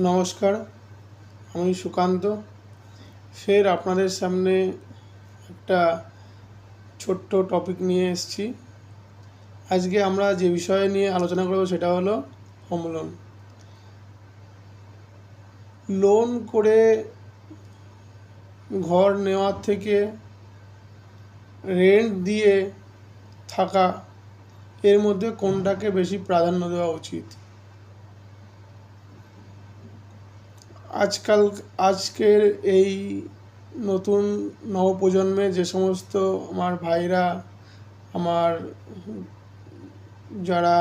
নমস্কার, আমি সুকান্ত। ফের আপনাদের সামনে একটা ছোট্ট টপিক নিয়ে এসেছি। আজকে আমরা যে বিষয় নিয়ে আলোচনা করব সেটা হলো হোম লোন। লোন করে ঘর নেওয়ার থেকে রেন্ট দিয়ে থাকা, এর মধ্যে কোনটাকে বেশি প্রাধান্য দেওয়া উচিত? আজকের এই নতুন নবপ্রজন্মে যে সমস্ত আমার ভাইরা, আমার যারা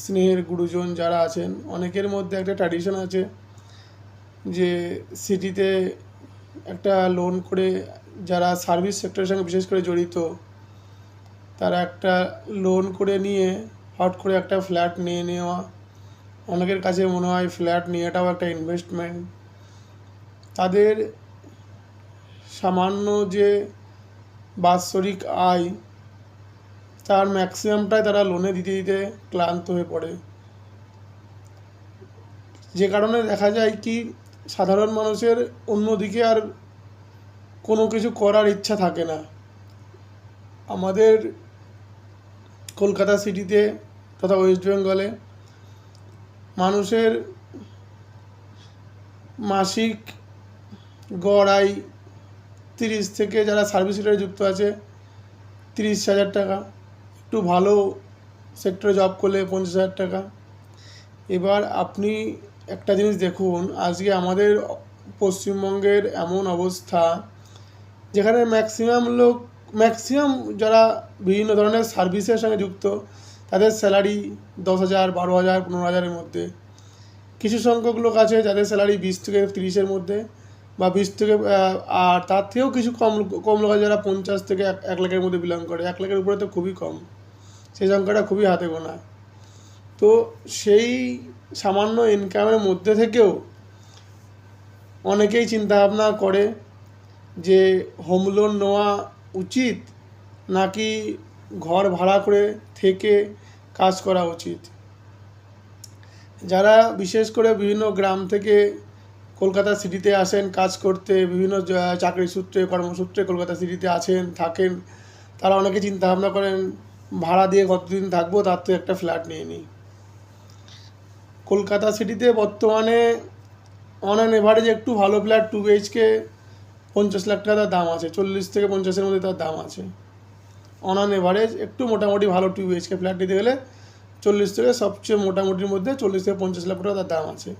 স্নেহের গুরুজন যারা আছেন, অনেকের মধ্যে একটা ট্র্যাডিশন আছে যে সিটিতে একটা লোন করে, যারা সার্ভিস সেক্টরের সঙ্গে বিশেষ করে জড়িত, তারা একটা লোন করে নিয়ে হট করে একটা ফ্ল্যাট নিয়ে নেওয়া। অনেকের কাছে মনে হয় ফ্ল্যাট নিয়েটাও একটা ইনভেস্টমেন্ট। তাদের সামান্য যে বাৎসরিক আয়, তার ম্যাক্সিমামটাই তারা লোনে দিতে দিতে ক্লান্ত হয়ে পড়ে। যে কারণে দেখা যায় কি, সাধারণ মানুষের অন্যদিকে আর কোনো কিছু করার ইচ্ছা থাকে না। আমাদের কলকাতা সিটিতে তথা ওয়েস্ট বেঙ্গলে মানুষের মাসিক গড় আয় 30 থেকে, যারা সার্ভিস সেক্টরে যুক্ত আছে, 30,000 টাকা। একটু ভালো সেক্টরে জব করলে 50,000 টাকা। এবার আপনি একটা জিনিস দেখুন, আজকে আমাদের পশ্চিমবঙ্গের এমন অবস্থা যেখানে ম্যাক্সিমাম যারা বিভিন্ন ধরনের সার্ভিসের সঙ্গে যুক্ত, তাদের স্যালারি 10,000, 12,000, 15,000-এর মধ্যে। কিছু সংখ্যক লোক আছে যাদের স্যালারি 20 থেকে 30-এর মধ্যে, বা 20 থেকে আর তার থেকেও কিছু কম কম লোক আছে যারা 50 থেকে 1 লাখের মধ্যে বিলং করে। 1 লাখের উপরে তো খুবই কম, সেই সংখ্যাটা খুবই হাতে গোনা। তো সেই সামান্য ইনকামের মধ্যে থেকেও অনেকেই চিন্তাভাবনা করে যে হোম লোন নেওয়া উচিত নাকি ঘর ভাড়া করে থেকে কাজ করা উচিত। যারা বিশেষ করে বিভিন্ন গ্রাম থেকে কলকাতা সিটিতে আসেন কাজ করতে, বিভিন্ন চাকরি সূত্রে কর্মসূত্রে কলকাতা সিটিতে আছেন, থাকেন, তারা অনেকে চিন্তাভাবনা করেন ভাড়া দিয়ে কতদিন থাকবো, তার তো একটা ফ্ল্যাট নিয়ে নিই। কলকাতা সিটিতে বর্তমানে অন অ্যান এভারেজ একটু ভালো ফ্ল্যাট 2 BHK 50 লাখ টাকা তার দাম আছে, 40 থেকে 50-এর মধ্যে তার দাম আছে। অন অ্যান এভারেজ একটু মোটামুটি ভালো 2 BHK ফ্ল্যাট নিতে গেলে 40 থেকে, সবচেয়ে মোটামুটির মধ্যে 40 থেকে 50 লাখ টাকা তার দাম আছে।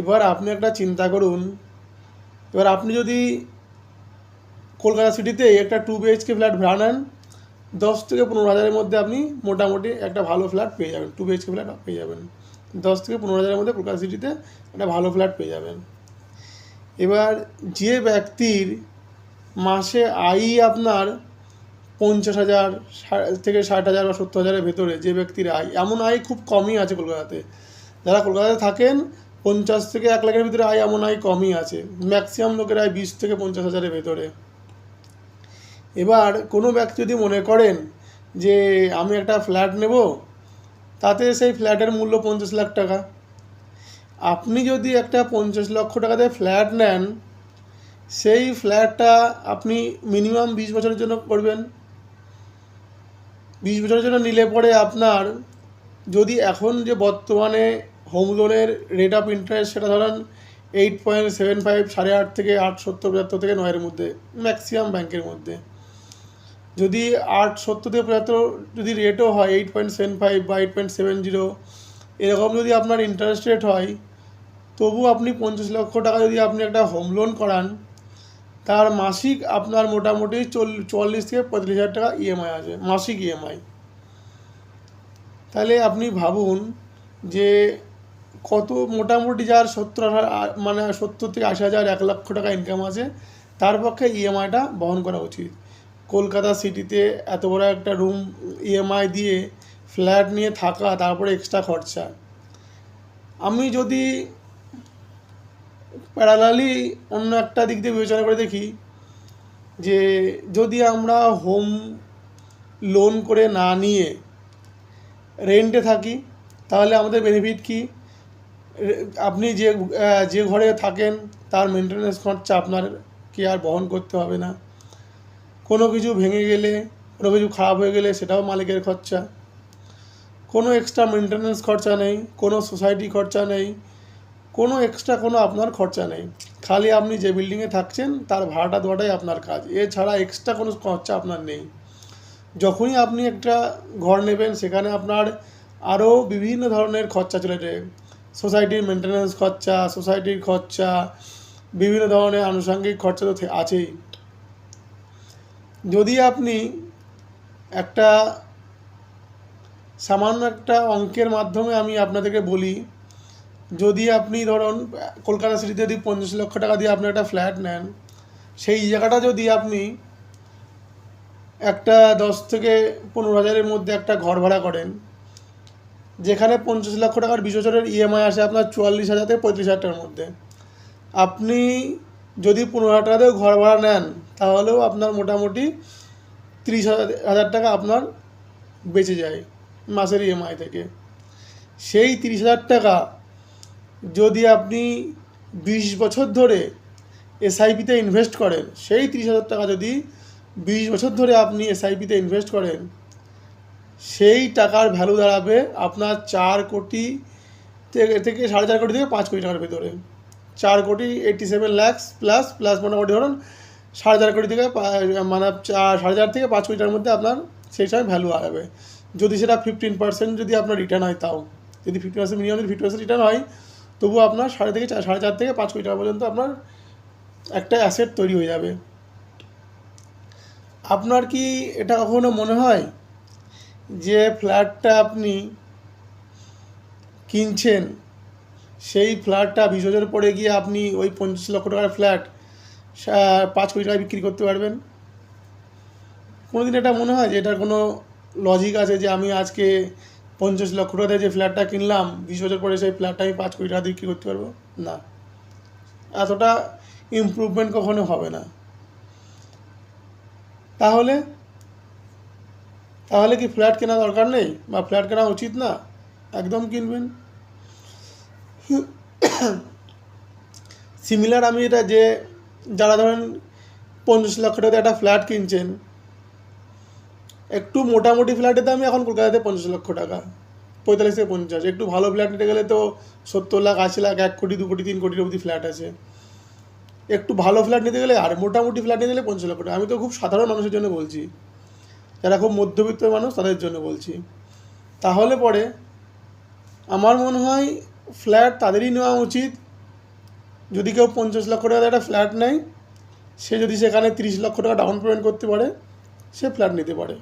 এবার আপনি একটা চিন্তা করুন, এবার আপনি যদি কলকাতা সিটিতে একটা 2 BHK ফ্ল্যাট ভাড়া নেন, 10 থেকে 15,000-এর মধ্যে আপনি মোটামুটি একটা ভালো ফ্ল্যাট পেয়ে যাবেন, 2 BHK ফ্ল্যাট পেয়ে যাবেন। 10 থেকে 15,000-এর মধ্যে কলকাতা সিটিতে একটা ভালো ফ্ল্যাট পেয়ে যাবেন। এবার যে ব্যক্তির মাসে আয়ই আপনার 50,000 থেকে 60,000 বা 70,000-এর ভেতরে, যে ব্যক্তির আয়, এমন আয় খুব কমই আছে কলকাতাতে। যারা কলকাতাতে থাকেন 50 থেকে 1 লাখের ভিতরে আয়, এমন আয় কমই আছে। ম্যাক্সিমাম লোকের আয় 20 থেকে 50,000-এর ভেতরে। এবার কোনো ব্যক্তি যদি মনে করেন যে আমি একটা ফ্ল্যাট নেব, তাতে সেই ফ্ল্যাটের মূল্য 50 লাখ টাকা। আপনি যদি একটা 50 লক্ষ টাকাতে ফ্ল্যাট নেন, সেই ফ্ল্যাটটা আপনি মিনিমাম 20 বছরের জন্য করবেন। 20 বছরের জন্য নিলে পরে আপনার, যদি এখন যে বর্তমানে হোম লোনের রেট অফ ইন্টারেস্ট, সেটা ধরেন 8.75, 8.5 থেকে 8.70, 75 থেকে 9-এর মধ্যে ম্যাক্সিমাম ব্যাংকের মধ্যে। যদি 8.70 থেকে 75 যদি রেটও হয়, 8.75 বা 8.70 এরকম যদি আপনার ইন্টারেস্ট রেট হয়, তবু আপনি 50 লক্ষ টাকা যদি আপনি একটা হোম লোন করান, তার মাসিক আপনার মোটামুটি 44 থেকে 45,000 টাকা ইএমআই আছে, মাসিক ইএমআই। তাহলে আপনি ভাবুন যে কত, মোটামুটি যার 70 থেকে 80,000, 1 লক্ষ টাকা ইনকাম আছে, তার পক্ষে ইএমআইটা বহন করা উচিত। কলকাতা সিটিতে এত বড় একটা রুম ইএমআই দিয়ে ফ্ল্যাট নিয়ে থাকা, তারপরে এক্সট্রা খরচা। আমি যদি প্যারালালি অন্য একটা দিক দিয়ে বিবেচনা করে দেখি, যে যদি আমরা হোম লোন করে না নিয়ে রেন্টে থাকি, তাহলে আমাদের বেনিফিট কি? আপনি যে ঘরে থাকেন তার মেনটেন্যান্স খরচা আপনার কি আর বহন করতে হবে না। কোনো কিছু ভেঙে গেলে, কোনো কিছু খারাপ হয়ে গেলে সেটাও মালিকের খরচা। কোনো এক্সট্রা মেনটেন্যান্স খরচা নেই, কোনো সোসাইটি খরচা নেই, কোনো এক্সট্রা কোনো আপনার খরচা নেই। খালি আপনি যে বিল্ডিংয়ে থাকছেন তার ভাড়াটা দেওয়াটাই আপনার কাজ, এছাড়া এক্সট্রা কোনো খরচা আপনার নেই। যখনই আপনি একটা ঘর নেবেন সেখানে আপনার আরও বিভিন্ন ধরনের খরচা চলে যায়। সোসাইটির মেনটেন্যান্স খরচা, সোসাইটির খরচা, বিভিন্ন ধরনের আনুষঙ্গিক খরচা তো আছেই। যদি আপনি একটা সামান্য একটা অঙ্কের মাধ্যমে আমি আপনাদেরকে বলি, যদি আপনি ধরুন কলকাতা সিটিতে যদি 50 লক্ষ টাকা দিয়ে আপনি একটা ফ্ল্যাট নেন, সেই জায়গাটা যদি আপনি একটা 10 থেকে 15 হাজারের মধ্যে একটা ঘর ভাড়া করেন, যেখানে 50 লক্ষ টাকার 20 বছরের ইএমআই আসে আপনার 44,000 থেকে 35,000 টাকার মধ্যে, আপনি যদি 15,000 টাকা দিয়েও ঘর ভাড়া নেন তাহলেও আপনার মোটামুটি 30,000 টাকা আপনার বেঁচে যায় মাসের ইএমআই থেকে। সেই 30,000 টাকা যদি আপনি 20 বছর ধরে এসআইপিতে ইনভেস্ট করেন, সেই 30,000 টাকা যদি 20 বছর ধরে আপনি এসআইপিতে ইনভেস্ট করেন, সেই টাকার ভ্যালু দাঁড়াবে আপনার 4 কোটি থেকে 4.5 কোটি থেকে 5 কোটি টাকার ভেতরে। 4 কোটি 87 লাখ প্লাস মোটামুটি ধরুন 4.5 কোটি থেকে মানে 4.5 থেকে 5 কোটি টাকার মধ্যে আপনার সেই সময় ভ্যালু আসবে। যদি সেটা 15% যদি আপনার রিটার্ন হয়, তাও যদি 50% মিনিমাম যদি 50% রিটার্ন হয়, তবুও আপনার 4.5 থেকে 5 কোটি টাকা পর্যন্ত আপনার একটা অ্যাসেট তৈরি হয়ে যাবে। আপনার কি এটা কখনো মনে হয় যে ফ্ল্যাটটা আপনি কিনছেন, সেই ফ্ল্যাটটা 20 বছর পরে গিয়ে আপনি ওই 50 লক্ষ টাকার ফ্ল্যাট 5 কোটি টাকায় বিক্রি করতে পারবেন? কোনোদিন এটা মনে হয় যে এটার কোনো লজিক আছে যে আমি আজকে 50 লক্ষ টাকায় যে ফ্ল্যাটটা কিনলাম, 20 বছর পরে সেই ফ্ল্যাটটা আমি 5 কোটি টাকা বিক্রি করতে পারবো? না, এতটা ইমপ্রুভমেন্ট কখনো হবে না। তাহলে কি ফ্ল্যাট কেনা দরকার নেই বা ফ্ল্যাট কেনা উচিত না? একদম কিনবেন। সিমিলার আমি এটা যে যারা ধরেন 50 লক্ষ টাকাতে একটা ফ্ল্যাট কিনছেন, একটু মোটামুটি ফ্ল্যাটের দামই এখন কলকাতাতে 50 লক্ষ টাকা, 45 থেকে 50। একটু ভালো ফ্ল্যাট নিতে গেলে তো 70 লাখ, 80 লাখ, 1 কোটি, 2 কোটি, 3 কোটির অবধি ফ্ল্যাট আছে। একটু ভালো ফ্ল্যাট নিতে গেলে, আর মোটামুটি ফ্ল্যাট নিতে গেলে 50 লক্ষ টাকা। আমি তো খুব সাধারণ মানুষের জন্য বলছি, যারা খুব মধ্যবিত্ত মানুষ তাদের জন্য বলছি। তাহলে পরে আমার মনে হয় ফ্ল্যাট তাদেরই নেওয়া উচিত, যদি কেউ 50 লক্ষ টাকাতে একটা ফ্ল্যাট নেয়, সে যদি সেখানে 30 লক্ষ টাকা ডাউন পেমেন্ট করতে পারে, সে ফ্ল্যাট নিতে পারে।